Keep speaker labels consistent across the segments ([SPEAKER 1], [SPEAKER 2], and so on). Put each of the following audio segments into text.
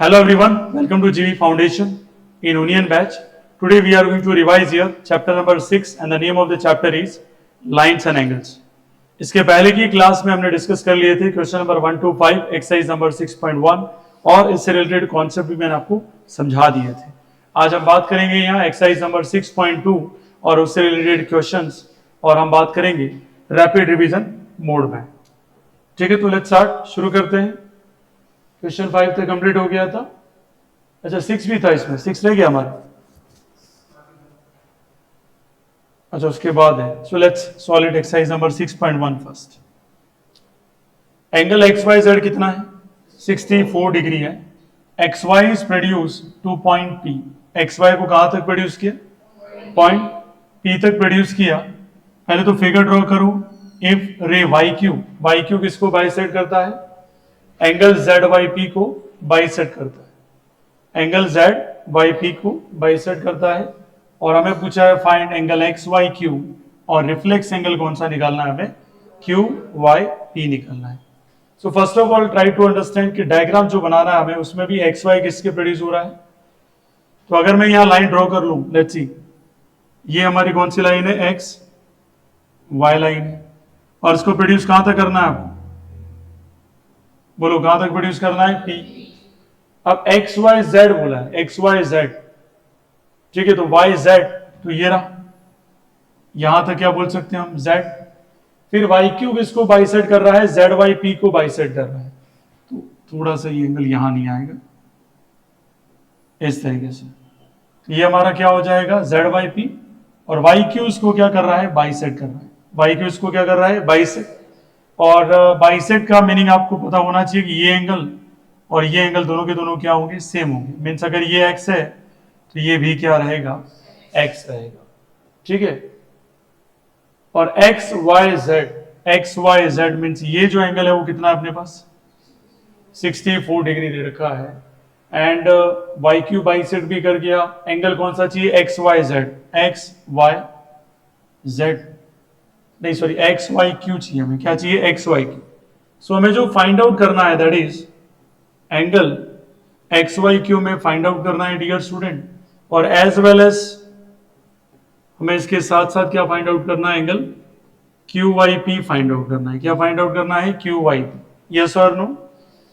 [SPEAKER 1] Hello everyone, welcome to GV Foundation in Union Batch. Today we are going to revise here chapter number 6 and the name of the chapter is Lines and Angles. इसके पहले की class में हमने discuss कर लिए थे question number 1 to 5 exercise number 6.1 और इससे रिलेटेड कॉन्सेप्ट भी मैंने आपको समझा दिए थे. आज हम बात करेंगे यहाँ एक्सरसाइज नंबर 6.2 और उससे रिलेटेड क्वेश्चंस और हम बात करेंगे रैपिड रिवीजन मोड में. ठीक है, तो लेट्स स्टार्ट, शुरू करते हैं. क्वेश्चन 5 तक कंप्लीट हो गया था. अच्छा 6 भी था, इसमें 6 रह गया हमारा. अच्छा उसके बाद है. So let's solve it. Exercise number 6.1 first. Angle X Y Z कितना है? 64 डिग्री है. X Y is produce to point P. X Y को कहां तक प्रोड्यूस किया? पॉइंट पी तक प्रोड्यूस किया. पहले तो फिगर ड्रॉ करो. इफ रे वाई क्यू किसको बाइसेक्ट करता है? एंगल जेड वाई पी को बाइसेक्ट करता है. एंगल जेड वाई पी को बाइसेक्ट करता है. और हमें पूछा है find angle X Y Q, और रिफ्लेक्स एंगल कौन सा निकालना है? हमें क्यू वाई पी निकालना है. So first of all try to understand कि डायग्राम जो बनाना है हमें उसमें भी एक्स वाई किसके प्रोड्यूस हो रहा है. तो अगर मैं यहां लाइन ड्रॉ कर लूं, लेट्स सी, ये हमारी कौन सी लाइन है? एक्स वाई लाइन है. और इसको प्रोड्यूस कहां तक करना है आपको? बोलो कहां तक प्रोड्यूस करना है? पी. अब एक्स वाई जेड बोला है, एक्स वाई जेड, ठीक है, तो वाई जेड तो ये रहा. यहां तक क्या बोल सकते हैं हम? जेड. फिर वाई क्यू किसको बाइसेक्ट कर रहा है? जेड वाई पी को बाइसेक्ट कर रहा है. तो थोड़ा सा ये एंगल यहां नहीं आएगा, इस तरीके से. ये हमारा क्या हो जाएगा? Z Y P. और वाई क्यू इसको क्या कर रहा है? बाइसेक्ट कर रहा है. वाई क्यू इसको क्या कर रहा है? बाइसेक्ट. और बाइसेक्ट का मीनिंग आपको पता होना चाहिए कि ये एंगल और ये एंगल दोनों के दोनों क्या होंगे? सेम होंगे. मीन्स अगर ये एक्स है तो ये भी क्या रहेगा? एक्स रहेगा. ठीक है. और एक्स वाई जेड मीन्स ये जो एंगल है वो कितना है अपने पास? 64 डिग्री दे रखा है. एंड वाई क्यू बाइसेक्ट भी कर गया. एंगल कौन सा चाहिए? X Y Z. X Y Z नहीं, सॉरी, एक्स वाई क्यू चाहिए हमें. क्या चाहिए? X Y Q. सो हमें जो फाइंड आउट करना है that is angle X Y Q में फाइंड आउट करना है डियर स्टूडेंट. और एज वेल एज हमें इसके साथ साथ क्या फाइंड आउट करना है? Angle Q Y P find out करना है. क्या फाइंड आउट करना है? Q Y P. यस और नो?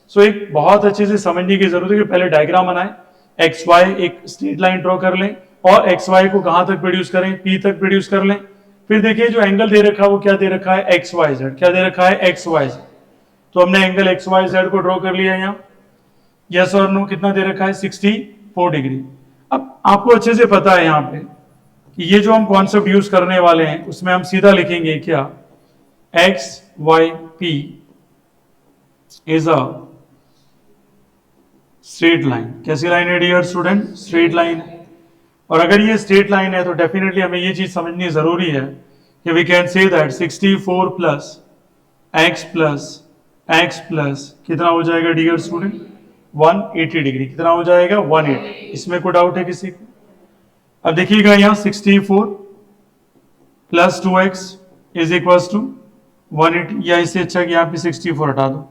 [SPEAKER 1] सो एक बहुत अच्छे से समझने की जरूरत है कि पहले डायग्राम बनाए, एक्स वाई एक स्ट्रेट लाइन ड्रॉ कर लें और एक्स वाई को कहां तक प्रोड्यूस करें? पी तक प्रोड्यूस कर लें. फिर देखिए जो एंगल दे रखा है वो क्या दे रखा है? X Y Z. क्या दे रखा है? X Y Z. तो हमने एंगल एक्स वाई जेड को ड्रॉ कर लिया यहाँ. यस और नो? कितना दे रखा है? 64 डिग्री. अब आपको अच्छे से पता है यहाँ पे कि ये जो हम कॉन्सेप्ट यूज करने वाले हैं उसमें हम सीधा लिखेंगे क्या? X Y P is a straight line. कैसी लाइन है डियर स्टूडेंट? स्ट्रेट लाइन है. और अगर ये स्ट्रेट लाइन है तो डेफिनेटली हमें ये चीज समझनी जरूरी है कि we can say that 64 plus x plus कितना हो जाएगा डियर स्टूडेंट? 180 डिग्री. कितना हो जाएगा? 180. इसमें कोई डाउट है किसी को? अब देखिएगा यहाँ 64 plus 2x is equal to 180. या इससे अच्छा कि यहाँ पे 64 हटा दो.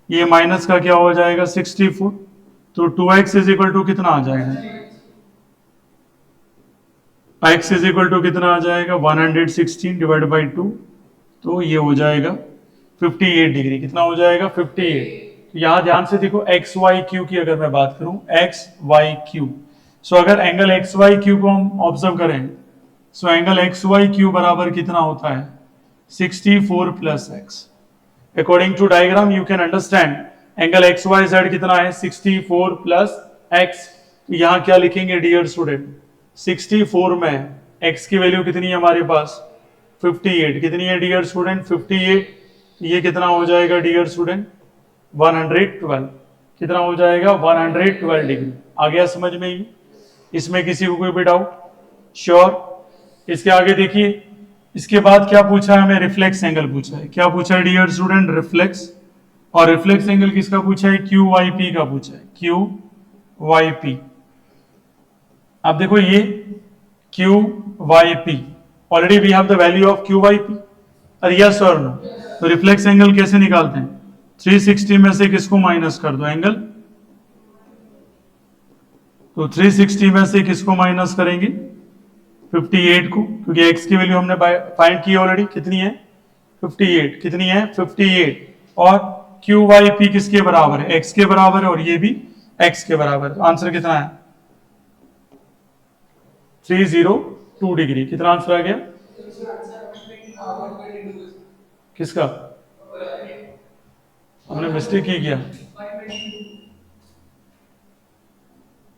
[SPEAKER 1] ये माइनस का क्या हो जाएगा? 64. तो 2x इज इक्वल टू कितना आ जाएगा? x इज इक्वल टू कितना आ जाएगा? 116 डिवाइड बाई 2. तो ये हो जाएगा 58 डिग्री. कितना हो जाएगा? 58. तो यहां ध्यान से देखो एक्स वाई क्यू की अगर मैं बात करूं, एक्स वाई क्यू. सो अगर एंगल एक्स वाई क्यू को हम ऑब्जर्व करें, so angle X Y Q बराबर कितना होता है? 64 plus x. According to diagram you can understand angle X Y Z कितना है? 64 प्लस एक्स. तो यहां क्या लिखेंगे डियर स्टूडेंट? 64 में x की वैल्यू कितनी है हमारे पास? 58. कितनी है डियर स्टूडेंट? 58. ये कितना हो जाएगा डियर स्टूडेंट? 112. कितना हो जाएगा? 112 डिग्री. आ गया समझ में? ही इसमें किसी को कोई भी डाउट? श्योर. इसके आगे देखिए, इसके बाद क्या पूछा है हमें? रिफ्लेक्स एंगल पूछा है. क्या पूछा है डियर स्टूडेंट? रिफ्लेक्स. और रिफ्लेक्स एंगल किसका पूछा है? क्यू वाई पी का पूछा है. Q Y P. अब देखो ये Q Y P, already we have the value of Q Y P. और यस और नो? तो रिफ्लेक्स एंगल कैसे निकालते हैं? 360 में से किसको माइनस कर दो? एंगल तो 360 में से किसको माइनस करेंगे? 58 को, क्योंकि x की वैल्यू हमने फाइंड की ऑलरेडी, कितनी है? 58। कितनी है? 58। और क्यू वाई पी किसके बराबर है? x के बराबर है, और ये भी x के बराबर है। तो आंसर कितना है? 302 डिग्री। कितना आंसर आ गया? किसका? हमने मिस्टेक की क्या?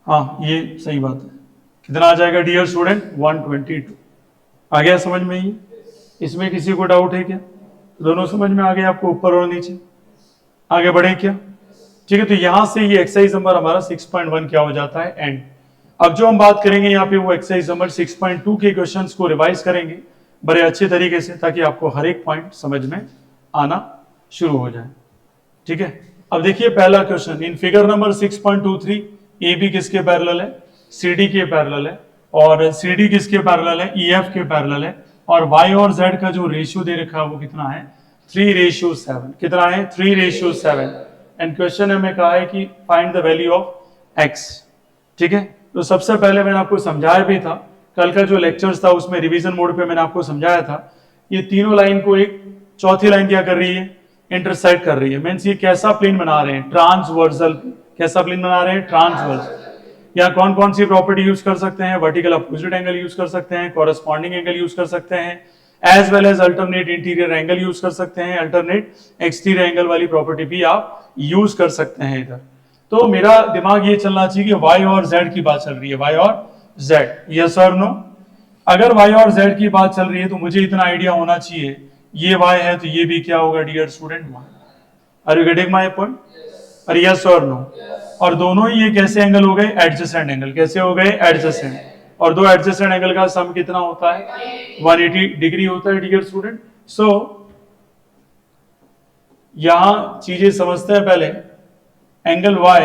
[SPEAKER 1] हाँ, ये सही बात है। कितना आ जाएगा डियर स्टूडेंट? 122। आ गया समझ में? ये इसमें किसी को डाउट है क्या? दोनों समझ में आ गया आपको, ऊपर और नीचे? आगे बढ़े क्या? ठीक है, तो यहां से ये एक्सरसाइज नंबर हमारा 6.1 क्या हो जाता है? एंड। अब जो हम बात करेंगे यहाँ पे वो एक्सरसाइज नंबर 6.2 के क्वेश्चंस को रिवाइज करेंगे बड़े अच्छे तरीके से, ताकि आपको हर एक पॉइंट समझ में आना शुरू हो जाए। ठीक है, अब देखिए पहला question. In figure number 6.23 A B किसके पैरेलल है? सी डी के पैरेलल है। और सी डी किसके पैरेलल है? ई एफ के पैरेलल है। और वाई और जेड का जो रेशियो दे रखा है वो कितना है? 3:7। कितना है? 3:7। एंड क्वेश्चन हमें कहा है कि find the value of x. ठीक है, तो सबसे पहले मैंने आपको समझाया भी था, कल का जो लेक्चर्स था उसमें रिवीजन मोड पे मैंने आपको समझाया था, ये तीनों लाइन को एक चौथी लाइन क्या कर रही है? इंटरसेक्ट कर रही है। मीन्स ये कैसा प्लेन बना रहे हैं? ट्रांसवर्सल। कैसा प्लेन बना रहे हैं? ट्रांसवर्सल। यहाँ कौन कौन सी प्रॉपर्टी यूज कर सकते हैं? वर्टिकल अपोजिट एंगल यूज कर सकते हैं, कॉरेस्पॉन्डिंग एंगल यूज कर सकते हैं, as well as alternate interior angle use कर सकते हैं, अल्टरनेट एक्सटीरियर एंगल वाली प्रॉपर्टी भी आप यूज कर सकते हैं इधर। तो मेरा दिमाग ये चलना चाहिए कि y और z की बात चल रही है, y और z, यस और नो? अगर y और z की बात चल रही है तो मुझे इतना आइडिया होना चाहिए, ये y है तो ये भी क्या होगा dear student? y। Are you getting my point? और यस और नो? और दोनों ही ये कैसे एंगल हो गए? Adjacent angle. कैसे हो गए? एडजेसेंट। और दो एडजेसेंट एंगल का सम कितना होता है? 180 डिग्री होता है डियर स्टूडेंट। सो यहां चीजें समझते हैं पहले। एंगल y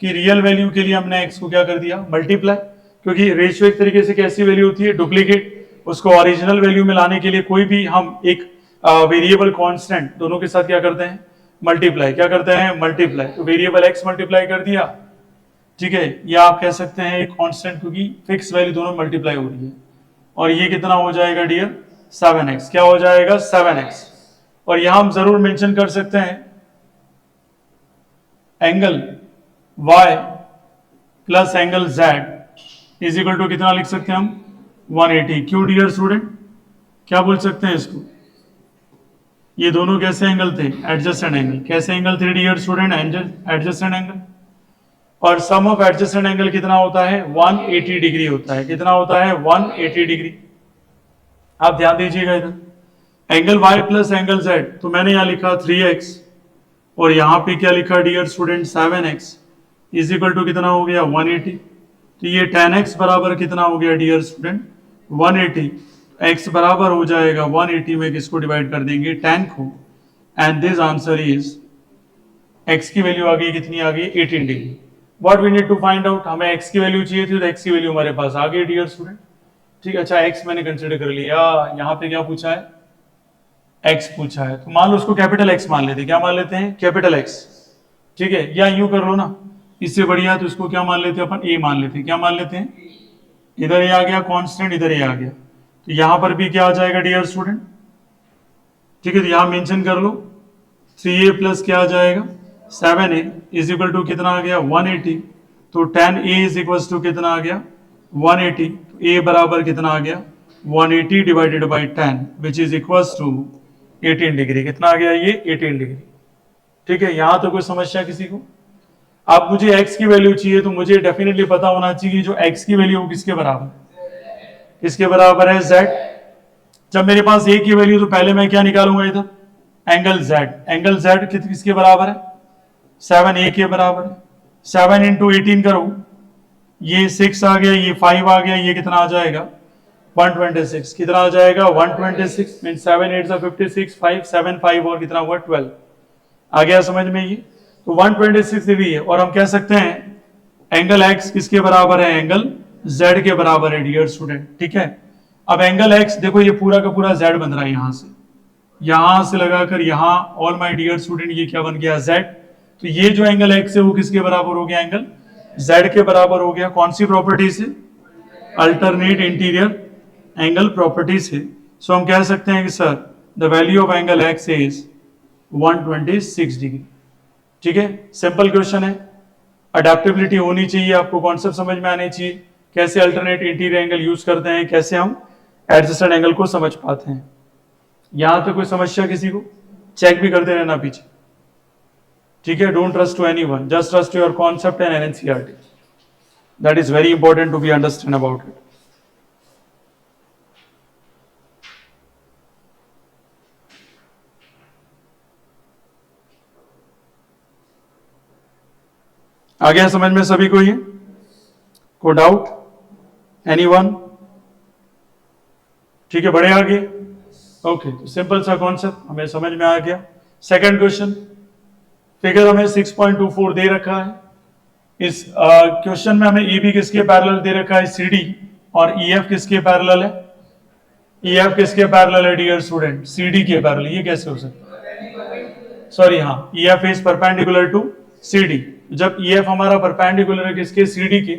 [SPEAKER 1] की रियल वैल्यू के लिए हमने x को क्या कर दिया? मल्टीप्लाई। क्योंकि रेशियो एक तरीके से कैसी वैल्यू होती है? डुप्लीकेट। उसको ओरिजिनल वैल्यू में लाने के लिए कोई भी हम एक वेरिएबल कांस्टेंट दोनों के साथ क्या करते हैं? मल्टीप्लाई। क्या करते हैं? मल्टीप्लाई। तो वेरिएबल x मल्टीप्लाई कर दिया, ठीक है, या आप कह सकते हैं एक कांस्टेंट, क्योंकि फिक्स वैल्यू दोनों मल्टीप्लाई हो रही है। और ये कितना हो जाएगा डियर? 7x। क्या हो जाएगा? 7x। और यहां हम जरूर मेंशन कर सकते हैं angle y plus angle z is equal to कितना लिख सकते हैं हम? 180। क्यों डियर स्टूडेंट? क्या बोल सकते हैं इसको? ये दोनों कैसे एंगल थे? Adjacent angle. कैसे एंगल थे डियर स्टूडेंट? Adjacent angle. और सम ऑफ एडजेसेंट एंगल कितना होता है? 180 डिग्री होता है। कितना होता है? 180 डिग्री। आप ध्यान दीजिएगा इधर, angle y plus angle z, तो मैंने यहां लिखा 3x, और यहां पे क्या लिखा dear student? 7x is equal to कितना हो गया? 180। तो ये 10x बराबर कितना हो गया डियर स्टूडेंट? 180। x बराबर हो जाएगा 180 में किसको डिवाइड कर देंगे? 10 को। And this answer is, x की वैल्यू आ गई कितनी? आ गई 18 degree. What we need to find out? हमें x की वैल्यू चाहिए थी, तो x की वैल्यू हमारे पास आ गई डियर स्टूडेंट। ठीक है, अच्छा x मैंने कंसिडर कर लिया। यहाँ पे क्या पूछा है? x पूछा है, तो मान लो उसको कैपिटल X मान लेते हैं। क्या मान लेते हैं? Capital X। ठीक है, या यूं कर लो ना, इससे बढ़िया, तो इसको क्या मान लेते हैं अपन? a मान लेते हैं। क्या मान लेते हैं? इधर ये आ गया कांस्टेंट, इधर ये आ गया, तो यहां पर भी क्या आ जाएगा डियर स्टूडेंट? ठीक है, तो यहां मेंशन कर लो 3a प्लस क्या आ जाएगा? 7a इज इक्वल टू कितना आ गया? 180। तो 10a इज इक्वल टू कितना आ गया? 180। तो a बराबर कितना आ गया? 180 divided by 10 which is equal to 18 degree. कितना आ गया? ये 18 डिग्री। ठीक है, यहां तो कोई समस्या किसी को? अब मुझे x की वैल्यू चाहिए, तो मुझे डेफिनेटली पता होना चाहिए जो x की वैल्यू किसके बराबर? किसके बराबर है? z। जब मेरे पास a की वैल्यू, तो पहले मैं क्या निकालूंगा इधर? Angle z। एंगल z किसके बराबर है? 7a के बराबर है। 7 इंटू 18 करो, ये 6 आ गया, ये 5 आ गया, ये कितना आ जाएगा? 126। कितना आ जाएगा? 126 मीन 7 8 56, 5 7 5 और कितना हुआ? 12। आ गया समझ में ये? तो 126 डिग्री है। और हम कह सकते हैं एंगल x किसके बराबर है? एंगल z के बराबर है डियर स्टूडेंट। ठीक है, अब एंगल x देखो, ये पूरा का पूरा z बन रहा है, यहां से लगाकर यहां, ऑल माय डियर स्टूडेंट, ये क्या बन गया? z। तो ये जो एंगल x है वो किसके बराबर हो गया? एंगल z के बराबर हो गया, कौन सी प्रॉपर्टी से? अल्टरनेट इंटीरियर एंगल प्रॉपर्टी से। सो हम कह सकते हैं कि sir the value of angle x is 126 degree. ठीक है, सिंपल क्वेश्चन है, अडेप्टेबिलिटी होनी चाहिए, आपको कॉन्सेप्ट समझ में आने चाहिए, कैसे अल्टरनेट इंटीरियर एंगल यूज करते हैं, कैसे हम एडजस्टेड एंगल को समझ पाते हैं। यहां तक कोई समस्या किसी को? चेक भी करते रहना पीछे। ठीक है, don't trust to anyone, just trust your concept and NCERT, that is very important to be understand about it. आ गया समझ में सभी को? ये को डाउट एनीवन? ठीक है, बढ़े आगे। ओके, तो सिंपल सा कॉन्सेप्ट हमें समझ में आ गया। सेकंड क्वेश्चन, फिगर हमें 6.24 दे रखा है। इस क्वेश्चन में हमें ए बी किसके पैरेलल दे रखा है? C D. और ई एफ किसके पैरेलल है? ई एफ किसके पैरेलल है डियर स्टूडेंट? सी डी के पैरेलल। ये कैसे हो सकता है? सॉरी, हाँ, E F is perpendicular to C D. जब ई एफ हमारा परपेंडिकुलर है किसके? सी डी के,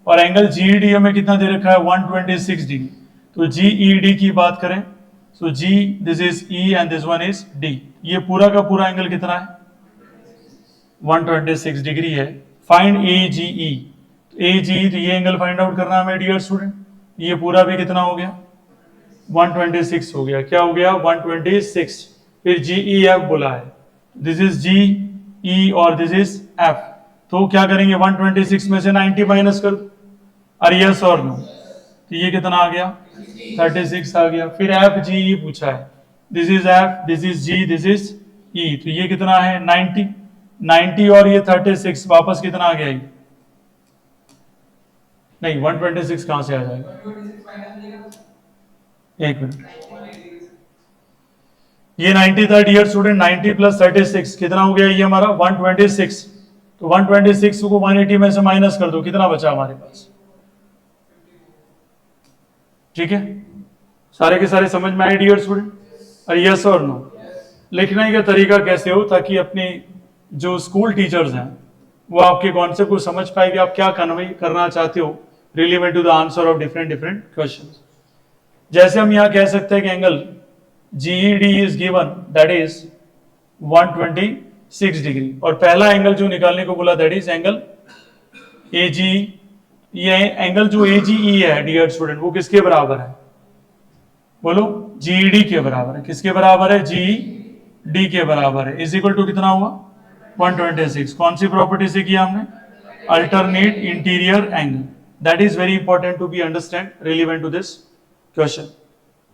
[SPEAKER 1] और एंगल जी ई डी हमें कितना दे रखा है? 126 डिग्री। तो जी ई डी की बात करें, so G this is E and this one is D. ये पूरा का पूरा एंगल कितना है? 126 डिग्री है। फाइंड ए जी ई। ए जी ई, तो ये एंगल फाइंड आउट करना है हमें डियर स्टूडेंट। ये पूरा भी कितना हो गया? 126 हो गया। क्या हो गया? 126। फिर जी ई एफ बोला है, दिस इज जी ई और दिस इज एफ। तो क्या करेंगे? 126 में से 90 माइनस कर दो। अरे यस और नो? तो ये कितना आ गया? 36 आ गया। फिर एफ जी ई पूछा है, this is F, this is G, this is E. तो ये कितना है? 90 और ये 36, वापस कितना आ गया? ये नहीं, 126 कहां से आ जाएगा? एक मिनट, ये 90 था डियर स्टूडेंट। 90 प्लस 36 कितना हो गया? ये हमारा 126। तो 126 को 180 में से माइनस कर दो, कितना बचा हमारे पास? ठीक है, सारे के सारे समझ में आए डियर स्टूडेंट? और यस और नो? लिखने का तरीका कैसे हो ताकि अपने जो स्कूल टीचर्स हैं वो आपके कॉन्सेप्ट को समझ पाए कि आप क्या कन्वे करना चाहते हो relevant to the answer of different different questions. जैसे हम यहां कह सकते हैं कि angle GED is given, that is 126 degree, और पहला एंगल जो निकालने को बोला दैट इज एंगल एजी। ये एंगल जो एजीई है डियर स्टूडेंट, वो किसके बराबर है? बोलो, जीईडी के बराबर है। किसके बराबर है? जीईडी के बराबर है। इज इक्वल टू कितना हुआ? 126। कौन सी प्रॉपर्टी से किया हमने? Alternate interior angle. That is very important to be understand relevant to this question.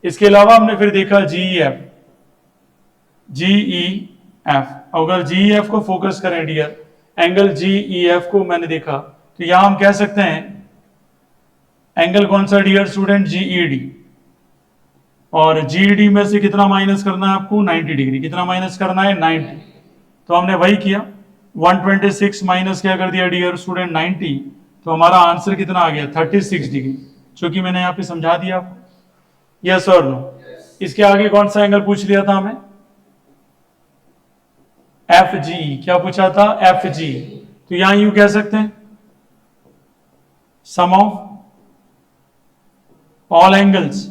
[SPEAKER 1] इसके अलावा हमने फिर देखा जीईएफ। जीईएफ, अगर जीईएफ को फोकस करें डियर, एंगल जीईएफ को मैंने देखा, तो यहां हम कह सकते हैं एंगल कौन सा डियर स्टूडेंट? जीईडी। और जीईडी में से कितना माइनस करना है आपको? 90 डिग्री। कितना माइनस करना है? 90। तो हमने वही किया, 126 माइनस क्या कर दिया डियर स्टूडेंट? 90। तो हमारा आंसर कितना आ गया? 36 डिग्री, जो कि मैंने यहां पे समझा दिया आपको। यस और नो? इसके आगे कौन सा एंगल पूछ लिया था हमें? F G. क्या पूछा था? F G. तो यहां यूं कह सकते हैं sum of all angles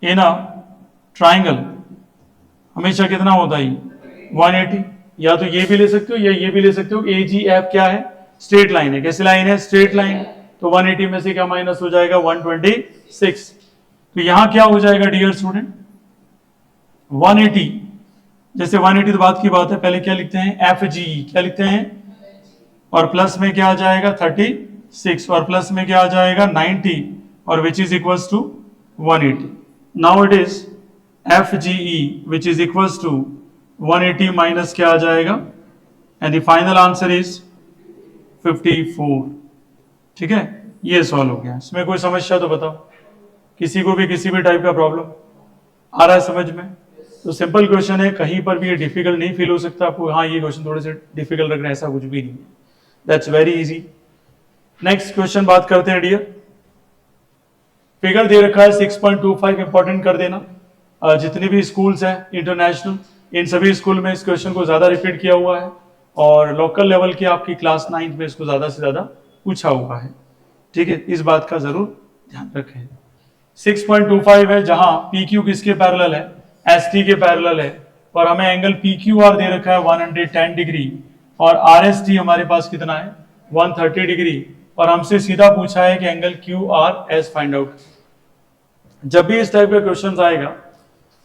[SPEAKER 1] in a triangle हमेशा कितना होता है? 180। या तो ये भी ले सकते हो या ये भी ले सकते हो। ए जी एफ क्या है? स्ट्रेट लाइन है। कैसी लाइन है? Straight line. तो 180 में से क्या माइनस हो जाएगा? 126। तो यहां क्या हो जाएगा डियर स्टूडेंट? 180। जैसे 180 तो बात की बात है, पहले क्या लिखते हैं? F G. क्या लिखते हैं? और प्लस में क्या आ जाएगा? 36, और प्लस में क्या आ जाएगा? 90, और which is equals to 180। Now it is F G E which is equals to 180 minus क्या आ जाएगा? And the final answer is 54। ठीक है, ये सॉल्व हो गया। इसमें कोई समस्या तो बताओ, किसी को भी किसी भी टाइप का प्रॉब्लम आ रहा है समझ में? तो सिंपल क्वेश्चन है, कहीं पर भी ये डिफिकल्ट नहीं फील हो सकता आपको, हाँ ये क्वेश्चन थोड़े से डिफिकल्ट लग रहे हैं, ऐसा कुछ भी नहीं है। That's very easy. Next question बात करते हैं डियर। फिगर दे रखा है 6.25, इंपॉर्टेंट कर देना। जितने भी स्कूल्स हैं इंटरनेशनल, इन सभी स्कूल में इस क्वेश्चन को ज्यादा रिपीट किया हुआ है। और लोकल लेवल की आपकी क्लास 9th में इसको ज्यादा से ज्यादा पूछा हुआ है। ठीक है, इस बात का जरूर ध्यान रखें। 6.25 है, जहां पी क्यू किसके पैरेलल है, एस टी के पैरेलल है, और हमें एंगल पी क्यू आर दे रखा है 110 डिग्री, और आर एस टी हमारे पास कितना है 130 डिग्री, और हमसे सीधा पूछा है कि angle Q R S find out. जब भी इस टाइप का क्वेश्चन आएगा,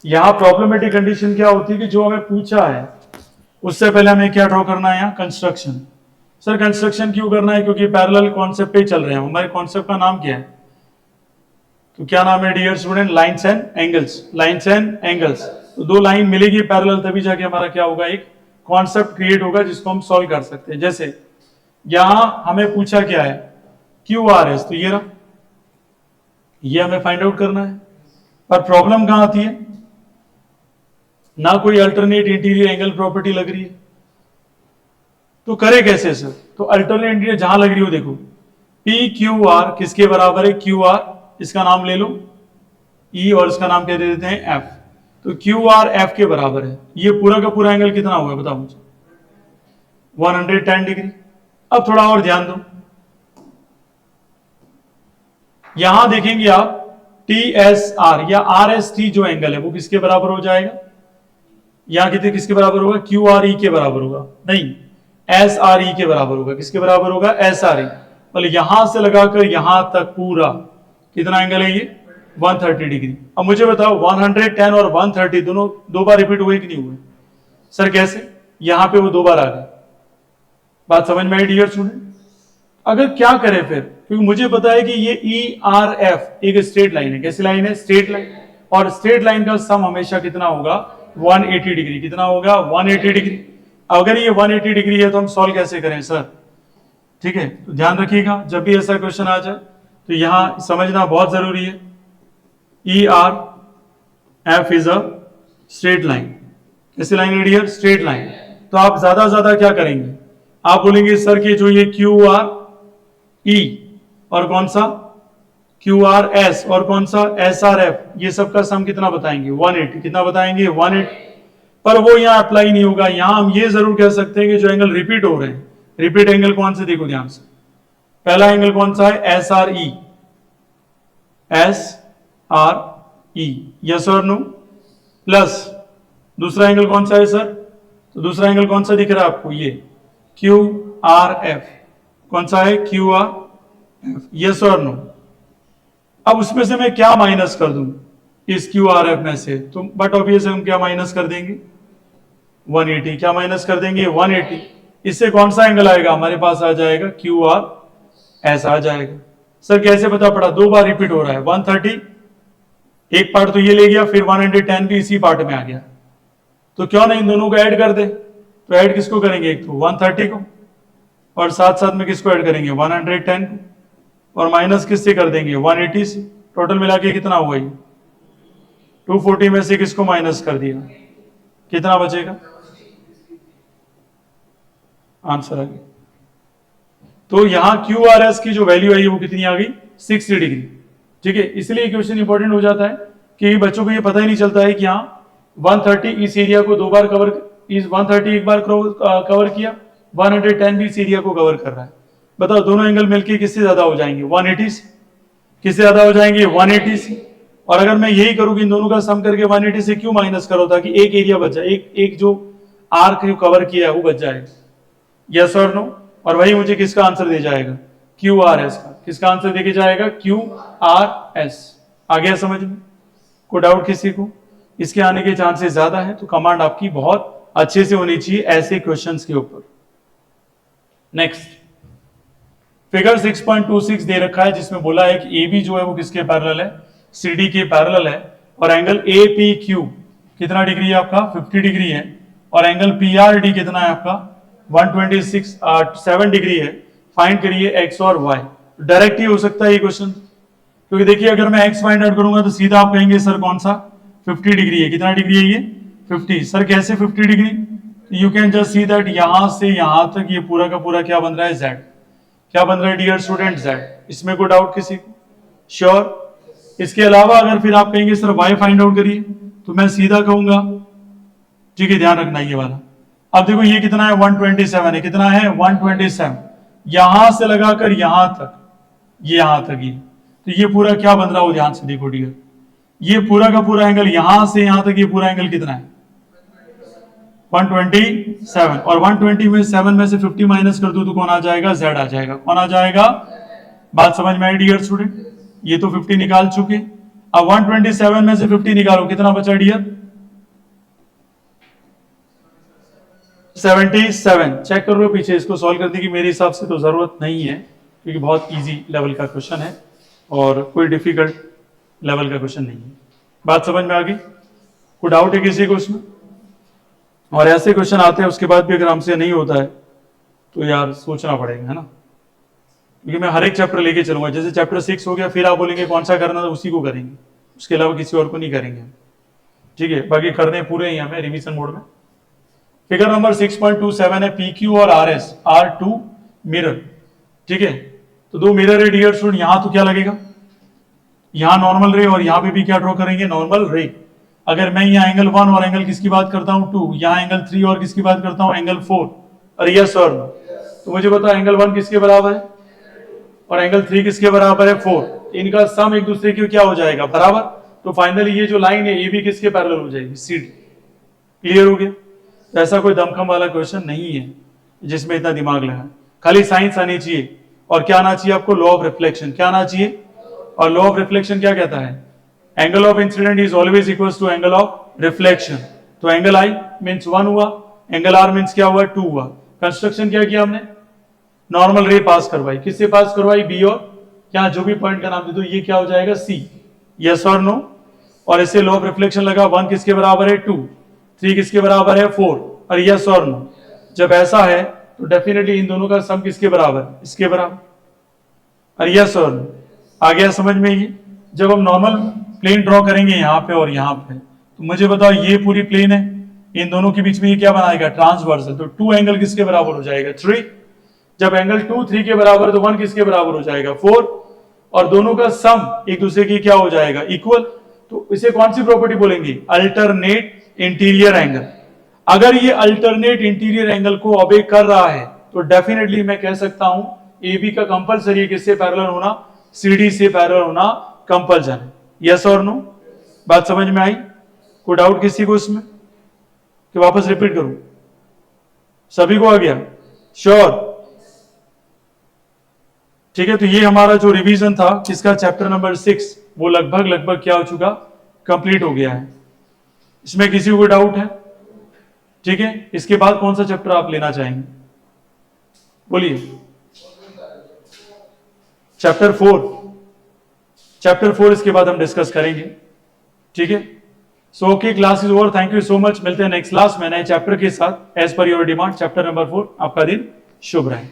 [SPEAKER 1] यहां प्रॉब्लमेटिक कंडीशन क्या होती है कि जो हमें पूछा है उससे पहले हमें क्या ड्रॉ करना है, यहाँ कंस्ट्रक्शन। सर कंस्ट्रक्शन क्यों करना है, क्योंकि पैरेलल कॉन्सेप्ट पे चल रहे हैं। हमारे कॉन्सेप्ट का नाम क्या है, तो क्या नाम है dear student, lines and angles. Lines and angles, तो दो लाइन मिलेगी पैरेलल, तभी जाके हमारा क्या होगा, एक कॉन्सेप्ट क्रिएट होगा जिसको हम सॉल्व कर सकते हैं। जैसे यहां हमें पूछा क्या है, क्यू आर एस, तो ये रहा, ये हमें फाइंड आउट करना है। पर प्रॉब्लम कहां आती है, ना कोई अल्टरनेट इंटीरियर एंगल प्रॉपर्टी लग रही है, तो करे कैसे सर। तो अल्टरनेट इंटीरियर जहां लग रही हो, देखो पी क्यू आर किसके बराबर है, क्यू आर, इसका नाम ले लो E और इसका नाम क्या दे देते हैं F, तो क्यू आर एफ के बराबर है। ये पूरा का पूरा एंगल कितना हुआ है बताओ मुझे, 110 डिग्री। अब थोड़ा और ध्यान दो, यहां देखेंगे आप टी एस आर या आर एस टी जो एंगल है वो किसके बराबर हो जाएगा, यहां कितने किसके बराबर होगा, क्यू आर ई के बराबर होगा, नहीं एस आर ई के बराबर होगा। किसके बराबर होगा, एस आर ई। मतलब यहां से लगाकर यहां तक पूरा कितना एंगल है ये, 130 डिग्री। अब मुझे बताओ 110 और 130 दोनों दो बार रिपीट हुए कि नहीं हुए, सर कैसे, यहां पे वो दो बार आ गए। बात समझ में आई डियर स्टूडेंट। अगर क्या करें फिर, क्योंकि मुझे पता है कि ये ई आर एफ एक स्ट्रेट लाइन है, कैसी लाइन है, स्ट्रेट लाइन, और स्ट्रेट लाइन का सम हमेशा कितना होगा, 180 डिग्री। कितना होगा, 180 डिग्री। अगर ये 180 डिग्री है तो हम सॉल्व कैसे करें सर, ठीक है। तो ध्यान रखिएगा जब भी ऐसा क्वेश्चन आ जाए तो यहां समझना बहुत जरूरी है, E R F is a straight line. कैसी लाइन है डियर, स्ट्रेट लाइन। तो आप ज्यादा क्या करेंगे, आप बोलेंगे सर कि जो ये क्यू आर ई और कौन सा क्यू आर एस और कौन सा एस आर एफ, ये सब का सम कितना बताएंगे, 180। कितना बताएंगे, 180। पर वो यहां अप्लाई नहीं होगा। यहां हम ये जरूर कह सकते हैं कि जो एंगल रिपीट हो रहे हैं, रिपीट एंगल कौन से, देखो ध्यान से, पहला एंगल कौन सा है, S R E, S R E, yes और नो, प्लस दूसरा एंगल कौन सा है सर, तो दूसरा एंगल कौन सा दिख रहा है आपको, ये क्यू आर एफ, कौन सा है, क्यू आर एफ, यस और नो। अब उसमें से मैं क्या माइनस कर दूं इस क्यू आर एफ में से, तो बट ऑब्वियस हम क्या माइनस कर देंगे, 180। क्या माइनस कर देंगे, 180। इससे कौन सा एंगल आएगा, हमारे पास आ जाएगा क्यू आर एस आ जाएगा। सर कैसे पता पड़ा, दो बार रिपीट हो रहा है, 130 एक पार्ट तो ये ले गया, फिर 110 भी इसी पार्ट में आ गया, तो क्यों नहीं इन दोनों को ऐड कर दे। तो ऐड किसको करेंगे, एक तो 130 को, और साथ साथ में किसको ऐड करेंगे, 110 को, और माइनस किससे कर देंगे, 180 से। टोटल मिला के कितना हुआ ये, 240 में से किसको माइनस कर दिया, कितना बचेगा, आंसर आ गया। तो यहां क्यू आर एस की जो वैल्यू आई है वो कितनी आ गई, 60 डिग्री। ठीक है, इसलिए क्वेश्चन इंपॉर्टेंट हो जाता है कि बच्चों को ये पता ही नहीं चलता है कि यहाँ 130 इस एरिया को दो बार कवर, इस 130 एक बार कवर किया, 110 भी इस एरिया को कवर कर रहा है। बताओ दोनों एंगल मिलके किससे ज्यादा हो जाएंगे, 180 से। किससे ज्यादा हो जाएंगे, 180 से। और अगर मैं यही करूं कि इन दोनों का सम करके 180 से क्यों माइनस करो, ताकि एक एरिया बच जाए, एक जो आर्क कवर किया है वो बच जाएगा, यस और नो। और वही मुझे किसका आंसर दे जाएगा, क्यू आर एस का। किसका आंसर देके जाएगा, क्यू आर एस। आ गया समझ में, कोई डाउट किसी को, इसके आने के चांसेस ज्यादा है, तो कमांड आपकी बहुत अच्छे से होनी चाहिए ऐसे क्वेश्चंस के ऊपर। नेक्स्ट फिगर 6.26 दे रखा है, जिसमें बोला है कि ए बी जो है वो किसके पैरेलल है, सी डी के पैरेलल है, और एंगल ए पी क्यू कितना डिग्री है आपका, 50 डिग्री है, और एंगल पी आर डी कितना है आपका, 7 डिग्री है। फाइंड करिए एक्स और वाई। डायरेक्ट ही हो सकता है ये क्वेश्चन, क्योंकि देखिए अगर मैं एक्स फाइंड आउट करूंगा तो सीधा आप कहेंगे सर कौन सा, 50 डिग्री है। कितना डिग्री है ये, 50। सर कैसे 50 degree, you can just see that यहां से यहां तक ये पूरा का पूरा क्या बन रहा है, जेड। क्या बन रहा है डियर स्टूडेंट, जेड। इसमें कोई डाउट किसी को, श्योर। इसके अलावा अगर फिर आप कहेंगे सर वाई फाइंड आउट करिए, तो मैं सीधा कहूंगा, ठीक है ध्यान रखना ये वाला, अब देखो ये कितना है 127 है, कितना है 127, यहां से लगाकर यहां तक, ये यहां तक ये, तो ये पूरा क्या बन रहा हो ध्यान से देखो डियर, ये पूरा का पूरा एंगल यहां से यहां तक, ये पूरा एंगल कितना है 127, और 127 में से 50 माइनस कर दो तो कौन आ जाएगा, z आ जाएगा, कौन आ जाएगा, बात समझ में आई डियर स्टूडेंट, ये तो 50 निकाल चुके, अब 127 में से 50 निकालो, कितना बचा डियर 77, चेक कर लो पीछे, इसको सॉल्व करने की मेरे हिसाब से तो जरूरत नहीं है, क्योंकि बहुत इजी लेवल का क्वेश्चन है और कोई डिफिकल्ट लेवल का क्वेश्चन नहीं है। बात समझ में आ गई, कोई डाउट है किसी को उसमें? और ऐसे क्वेश्चन आते हैं उसके बाद भी अगर हमसे नहीं होता है तो यार सोचना पड़ेगा, है ना, क्योंकि मैं हर एक चैप्टर लेके चलूंगा, जैसे चैप्टर 6 हो गया फिर आप बोलेंगे कौन सा करना था, उसी को करेंगे, उसके अलावा किसी और को नहीं करेंगे, ठीक है, बाकी करने पूरे ही हमें रिवीजन मोड में। फिगर नंबर 6.27 है, पी क्यू और R S are two mirror, ठीक है, तो दो मिरर है डियर स्टूडेंट, यहां तो क्या लगेगा, यहां नॉर्मल रे, और यहां पे भी क्या ड्रॉ करेंगे, नॉर्मल रे। अगर मैं यहाँ एंगल 1 और एंगल किसकी बात करता हूं 2, यहाँ एंगल 3 और किसकी बात करता हूं एंगल 4, और यस और नो, तो मुझे बताओ एंगल 1 किसके बराबर है और एंगल 3 किसके बराबर है 4, इनका सम एक दूसरे के क्या हो जाएगा, बराबर, तो फाइनली ये जो लाइन है ये भी किसके पैरेलल हो जाएगी, सी डी। क्लियर हो गया? तो ऐसा कोई दमखम वाला क्वेश्चन नहीं है जिसमें इतना दिमाग लगा, खाली साइंस आनी चाहिए, और क्या आना चाहिए आपको, लॉ ऑफ रिफ्लेक्शन, क्या आना चाहिए, और लॉ ऑफ रिफ्लेक्शन क्या कहता है, angle of incidence is always equals to angle of reflection, तो एंगल आई मींस 1 हुआ, एंगल आर मींस क्या हुआ 2 हुआ, कंस्ट्रक्शन क्या किया हमने, नॉर्मल रे पास करवाई, किससे पास करवाई, बी, और यहाँ जो भी पॉइंट का नाम दे दो, ये क्या हो जाएगा सी, यस और नो, और इससे लॉ ऑफ रिफ्लेक्शन लगा, 1 किसके बराबर है 2, 3 किसके बराबर है 4, और यस और नो, जब ऐसा है तो डेफिनेटली इन दोनों का सम किसके बराबर, इसके बराबर, और यस और नो, आ गया समझ में ये। जब हम नॉर्मल प्लेन ड्रॉ करेंगे यहाँ पे और यहाँ पे, तो मुझे बताओ ये पूरी प्लेन है, इन दोनों के बीच में ये क्या बनाएगा, ट्रांसवर्सल, तो 2 एंगल किसके बराबर हो जाएगा 3, जब एंगल 2 3 के बराबर तो 1 किसके बराबर हो जाएगा 4, और दोनों का सम एक दूसरे की क्या हो जाएगा इक्वल, तो इसे कौन सी प्रॉपर्टी बोलेंगे, अल्टरनेट इंटीरियर एंगल। अगर ये अल्टरनेट इंटीरियर एंगल को ओबे कर रहा है तो डेफिनेटली मैं कह सकता हूं ए बी का कंपलसरी किससे पैरेलल होना, सी डी से पैरेलल होना कंपल्सन है, यस और नो, बात समझ में आई, कोई डाउट किसी को इसमें, कि वापस रिपीट करूं, सभी को आ गया, श्योर, ठीक है, तो ये हमारा जो रिवीजन था किसका, चैप्टर नंबर 6, वो लगभग क्या हो चुका, कंप्लीट हो गया है, इसमें किसी को डाउट है, ठीक है, इसके बाद कौन सा चैप्टर आप लेना चाहेंगे, बोलिए, चैप्टर 4, चैप्टर 4 इसके बाद हम डिस्कस करेंगे, ठीक है, so okay, class is over, thank you so much, मिलते हैं नेक्स्ट क्लास में नए चैप्टर के साथ, as per your demand, chapter number 4, आपका दिन शुभ रहे।